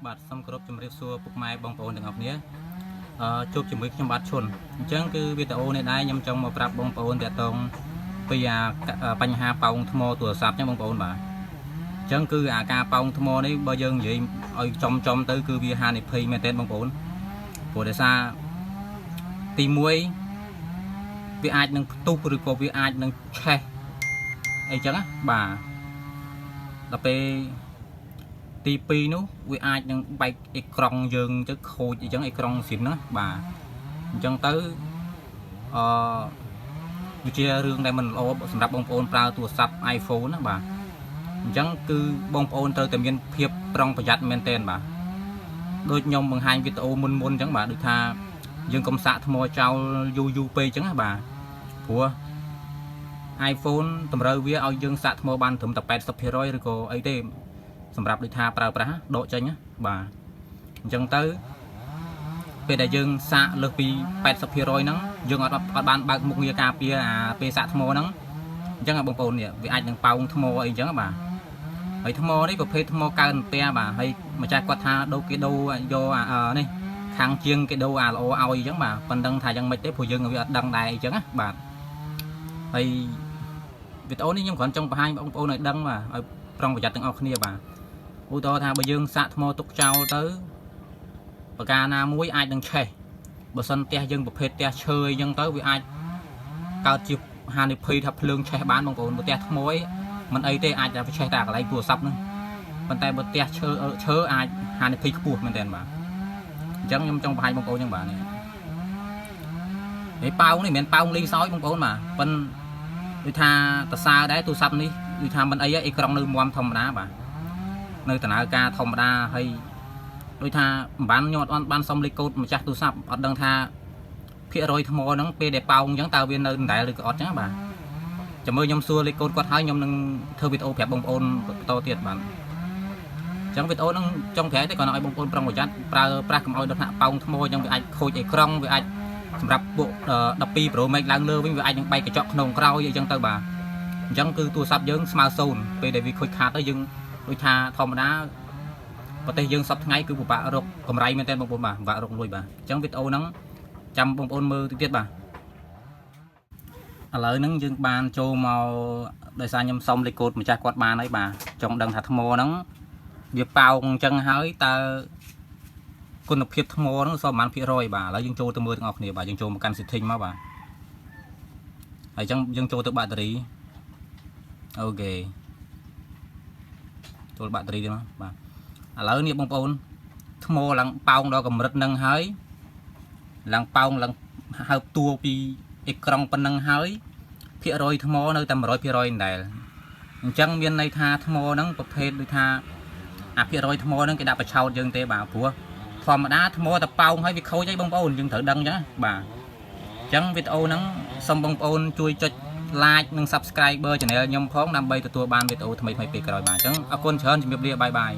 បាទសូមគោរពជំរាបសួរពុកម៉ែបងប្អូនទាំងអស់គ្នាជួបជាមួយខ្ញុំបាទឈុនអញ្ចឹងគឺវីដេអូនេះដែរខ្ញុំចង់មកប្រាប់បងប្អូនតាក់ទងពីបញ្ហាប៉ោងថ្មទូរស័ព្ទចឹងបងប្អូនបាទអញ្ចឹងគឺអាការប៉ោងថ្មនេះបើយើងនិយាយឲ្យចំទៅគឺវាហានិភ័យមែនទែនបងប្អូនព្រោះដោយសារទី1វាអាចនឹងផ្ទុះឬក៏វាអាចនឹងឆេះអីចឹងណាបាទដល់ពេលទី2នោះវាអាចនឹងបែកអេក្រង់យើងទៅខូចអីចឹងអេក្រង់ស៊ីនហ្នឹងបាទអញ្ចឹងទៅវាជារឿងដែលមិនល្អសម្រាប់បងប្អូនប្រើទូរស័ព្ទ iPhone ណាបាទអញ្ចឹងគឺបងប្អូនត្រូវតែមានភាពប្រុងប្រយ័ត្នមែនទែនបាទដូចខ្ញុំបង្ហាញវីដេអូមុនអញ្ចឹងបាទដូចថាយើងកុំសាកថ្មចោលយូរពេកអញ្ចឹងណាបាទព្រោះ iPhone តម្រូវវាឲ្យយើងសាកថ្មបានត្រឹមតែ 80% ឬក៏អីទេសម្រាប់ដូចថាប្រើប្រាស់ដកចេញណាបាទអញ្ចឹងទៅពេលដែលយើងសាកលើសពី 80% ហ្នឹងយើងអត់បានបើកមុខងារការពារអាពេលសាកថ្មហ្នឹងអញ្ចឹងបងប្អូននេះវាអាចនឹងប៉ោងថ្មអីអញ្ចឹងបាទហើយថ្មនេះប្រភេទថ្មកើនពែបាទហើយម្ចាស់គាត់ថាគេដូរយកនេះខាងជាងគេដូរអាល្អឲ្យអញ្ចឹងបាទប៉ុណ្្នឹងថាយ៉ាងម៉េចទេព្រោះយើងវាអត់ដឹងដែរអញ្ចឹងណាបាទហើយវីដេអូនេះខ្ញុំគ្រាន់ចង់បង្ហាញបងប្អូនឲ្យដឹងបាទឲ្យប្រុងប្រយ័ត្នទាំងអស់គ្នាបាទឧទាហរណ៍ថាបើយើងសាកថ្មទុកចោលទៅប្រការណាមួយអាចនឹងឆេះបើសិនផ្ទះយើងប្រភេទផ្ទះឈើអញ្ចឹងទៅវាអាចកើតជាហានិភ័យថាភ្លើងឆេះបានបងប្អូនបើផ្ទះថ្មឯងមិនអីទេអាចតែឆេះតែកន្លែងទូរស័ព្ទហ្នឹងប៉ុន្តែបើផ្ទះឈើអាចហានិភ័យខ្ពស់មែនទែនបាទអញ្ចឹងខ្ញុំចង់បង្ហាញបងប្អូនអញ្ចឹងបាទនេះប៉ោងនេះមិនមែនប៉ោងលេងសើចបងប្អូនបាទប៉ុន្តែដូចថាតសើដែរទូរស័ព្ទនេះដូចថាមិនអីអេក្រង់នៅមាំធម្មតាបាទនៅដំណើរការធម្មតាហើយដូចថាមិនបានខ្ញុំអត់បានសុំលេខកូដម្ចាស់ទូរស័ព្ទអត់ដឹងថាភាគរយថ្មហ្នឹងពេលដែលប៉ោងអញ្ចឹងតើវានៅដដែលឬក៏អត់អញ្ចឹងបាទចាំមើលខ្ញុំសួរលេខកូដគាត់ហើយខ្ញុំនឹងធ្វើវីដេអូប្រាប់បងប្អូនបន្តទៀតបាទអញ្ចឹងវីដេអូហ្នឹងចង់ប្រាប់ទេគាត់ឲ្យបងប្អូនប្រុងប្រយ័ត្នប្រើប្រាស់កុំឲ្យដល់ថ្នាក់ប៉ោងថ្មអញ្ចឹងវាអាចខូចអេក្រង់វាអាចសម្រាប់ពួក12 Pro Max ឡើងលើវិញវាអាចនឹងបែកកញ្ចក់ក្នុងក្រោយអីចឹងទៅបាទអញ្ចឹងគឺទូរស័ព្ទយើងស្មើ0ពេលដែលវាខូចខាតទៅយើងដូចថាធម្មតាប្រទេសយើងសប្តាហ៍ថ្ងៃគឺពិបាករកកម្រៃមែនតើបងប្អូនបាទពិបាករកលុយបាទអញ្ចឹងវីដេអូហ្នឹងចាំបងប្អូនមើលទៀតបាទឥឡូវហ្នឹងយើងបានចូលមកដោយសារខ្ញុំសុំលេខកូដម្ចាស់គាត់បានហើយបាទចង់ដឹងថាថ្មហ្នឹងវាប៉ោងអញ្ចឹងហើយតើគុណភាពថ្មហ្នឹងសល់ប្រហែលភាគរយបាទឥឡូវយើងចូលទៅមើលទាំងអស់គ្នាបាទយើងចូលមកកាន់ setting មកបាទហើយអញ្ចឹងយើងចូលទៅបាក់តេរីអូខេចូលបាក់តេរីទៀតមកបាទឥឡូវនេះបងប្អូនថ្មឡើងប៉ោងដល់កម្រិតហ្នឹងហើយឡើងប៉ោងឡើងហើបតួពីអេក្រង់ប៉ុណ្ណឹងហើយភាគរយថ្មនៅតែ 100% ដែរអញ្ចឹងមានន័យថាថ្មហ្នឹងប្រភេទដូចថាអាភាគរយថ្មហ្នឹងគេដាក់បឆោតយើងទេបាទព្រោះធម្មតាថ្មតែប៉ោងហើយវាខូចអីបងប្អូនយើងត្រូវដឹងអញ្ចឹងបាទអញ្ចឹងវីដេអូហ្នឹងសូមបងប្អូនជួយចុច like និង subscriber channel ខ្ញុំផងដើម្បីទទួលបានវីដេអូថ្មីៗពេលក្រោយបាទអញ្ចឹងអរគុណច្រើនជំរាបលាបាយបាយ